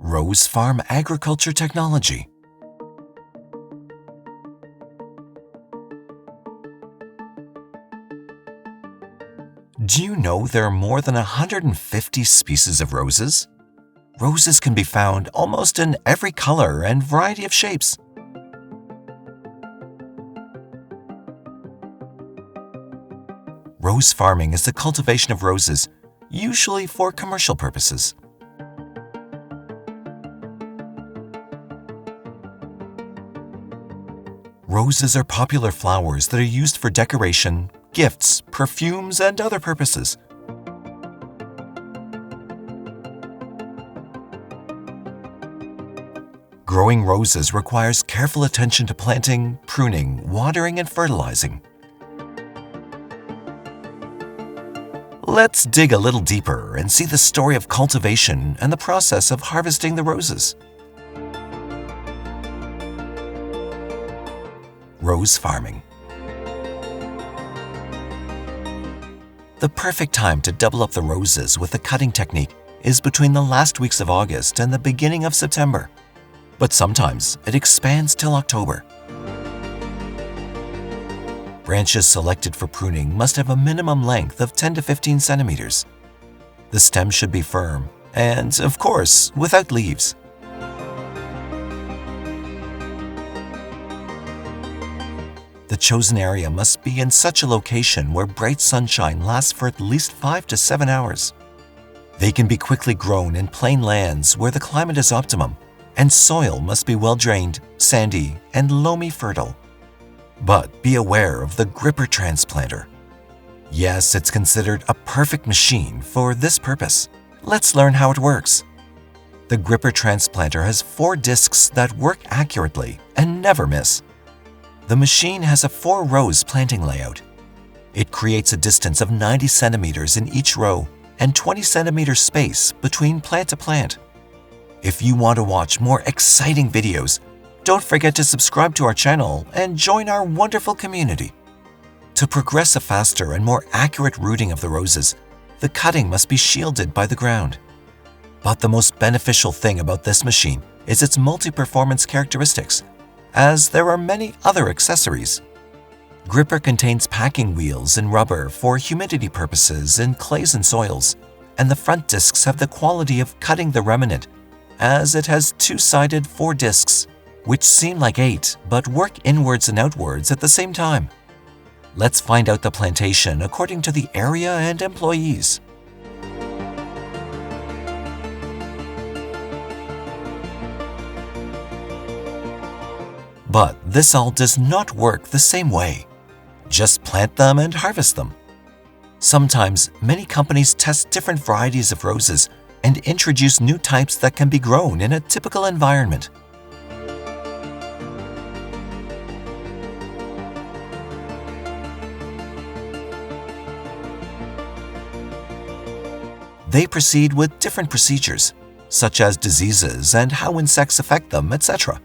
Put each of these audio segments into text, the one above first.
Rose Farm Agriculture Technology. Do you know there are more than 150 species of roses? Roses can be found almost in every color and variety of shapes. Rose farming is the cultivation of roses, usually for commercial purposes. Roses are popular flowers that are used for decoration, gifts, perfumes, and other purposes. Growing roses requires careful attention to planting, pruning, watering, and fertilizing. Let's dig a little deeper and see the story of cultivation and the process of harvesting the roses. Rose farming. The perfect time to double up the roses with the cutting technique is between the last weeks of August and the beginning of September, but sometimes it expands till October. Branches selected for pruning must have a minimum length of 10 to 15 centimeters. The stem should be firm and, of course, without leaves. The chosen area must be in such a location where bright sunshine lasts for at least 5 to 7 hours. They can be quickly grown in plain lands where the climate is optimum, and soil must be well-drained, sandy, and loamy fertile. But be aware of the gripper transplanter. Yes, it's considered a perfect machine for this purpose. Let's learn how it works. The gripper transplanter has 4 discs that work accurately and never miss. The machine has a 4-rows planting layout. It creates a distance of 90 centimeters in each row and 20 centimeters space between plant to plant. If you want to watch more exciting videos, don't forget to subscribe to our channel and join our wonderful community. To progress a faster and more accurate rooting of the roses, the cutting must be shielded by the ground. But the most beneficial thing about this machine is its multi-performance characteristics, as there are many other accessories. Gripper contains packing wheels and rubber for humidity purposes in clays and soils, and the front discs have the quality of cutting the remnant, as it has 2-sided 4 discs, which seem like 8 but work inwards and outwards at the same time. Let's find out the plantation according to the area and employees. But this all does not work the same way. Just plant them and harvest them. Sometimes many companies test different varieties of roses and introduce new types that can be grown in a typical environment. They proceed with different procedures, such as diseases and how insects affect them, etc.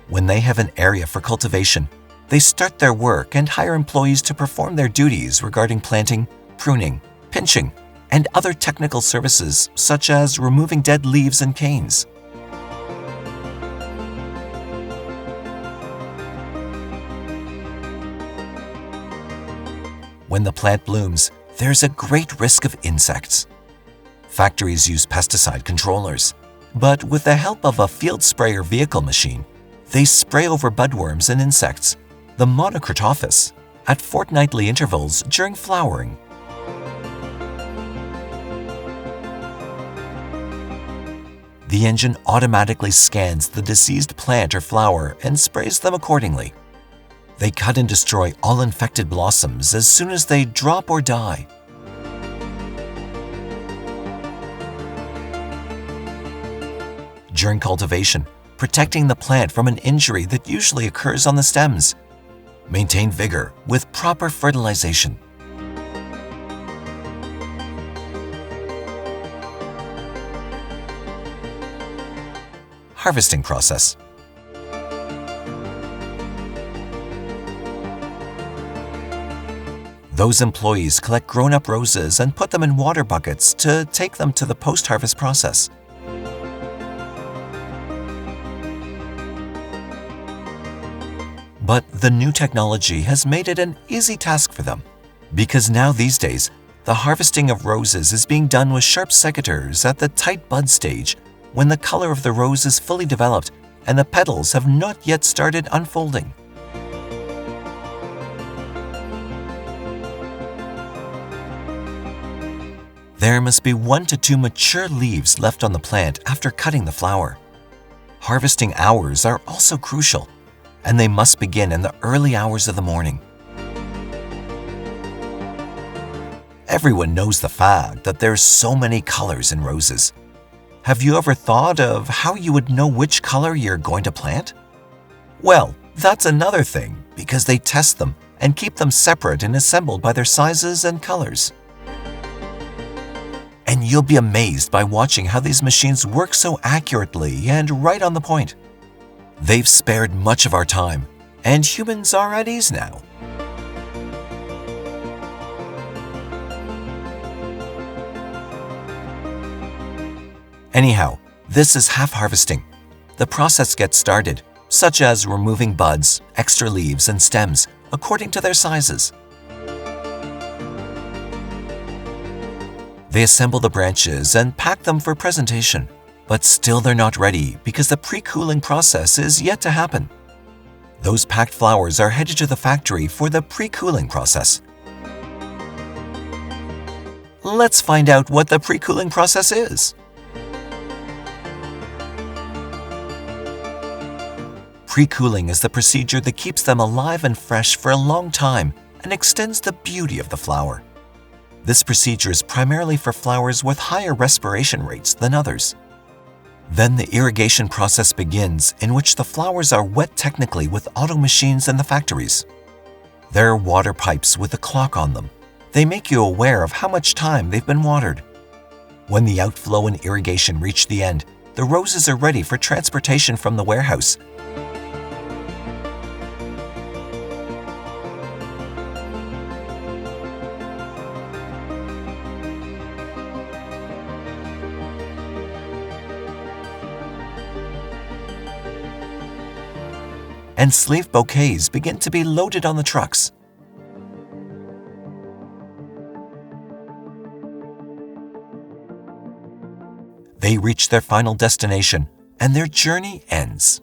When they have an area for cultivation, they start their work and hire employees to perform their duties regarding planting, pruning, pinching, and other technical services such as removing dead leaves and canes. When the plant blooms, there's a great risk of insects. Factories use pesticide controllers, but with the help of a field sprayer vehicle machine, they spray over budworms and insects, the monocritophis, at fortnightly intervals during flowering. The engine automatically scans the diseased plant or flower and sprays them accordingly. They cut and destroy all infected blossoms as soon as they drop or die. During cultivation, protecting the plant from an injury that usually occurs on the stems. Maintain vigor with proper fertilization. Harvesting process. Those employees collect grown-up roses and put them in water buckets to take them to the post-harvest process. But the new technology has made it an easy task for them, because now these days, the harvesting of roses is being done with sharp secateurs at the tight bud stage, when the color of the rose is fully developed and the petals have not yet started unfolding. There must be 1 to 2 mature leaves left on the plant after cutting the flower. Harvesting hours are also crucial, and they must begin in the early hours of the morning. Everyone knows the fact that there's so many colors in roses. Have you ever thought of how you would know which color you're going to plant? Well, that's another thing, because they test them and keep them separate and assembled by their sizes and colors. And you'll be amazed by watching how these machines work so accurately and right on the point. They've spared much of our time, and humans are at ease now. Anyhow, this is half harvesting. The process gets started, such as removing buds, extra leaves, and stems, according to their sizes. They assemble the branches and pack them for presentation, but still they're not ready because the pre-cooling process is yet to happen. Those packed flowers are headed to the factory for the pre-cooling process. Let's find out what the pre-cooling process is. Pre-cooling is the procedure that keeps them alive and fresh for a long time and extends the beauty of the flower. This procedure is primarily for flowers with higher respiration rates than others. Then the irrigation process begins, in which the flowers are wet technically with auto machines in the factories. There are water pipes with a clock on them. They make you aware of how much time they've been watered. When the outflow and irrigation reach the end, the roses are ready for transportation from the warehouse. And sleeve bouquets begin to be loaded on the trucks. They reach their final destination, and their journey ends.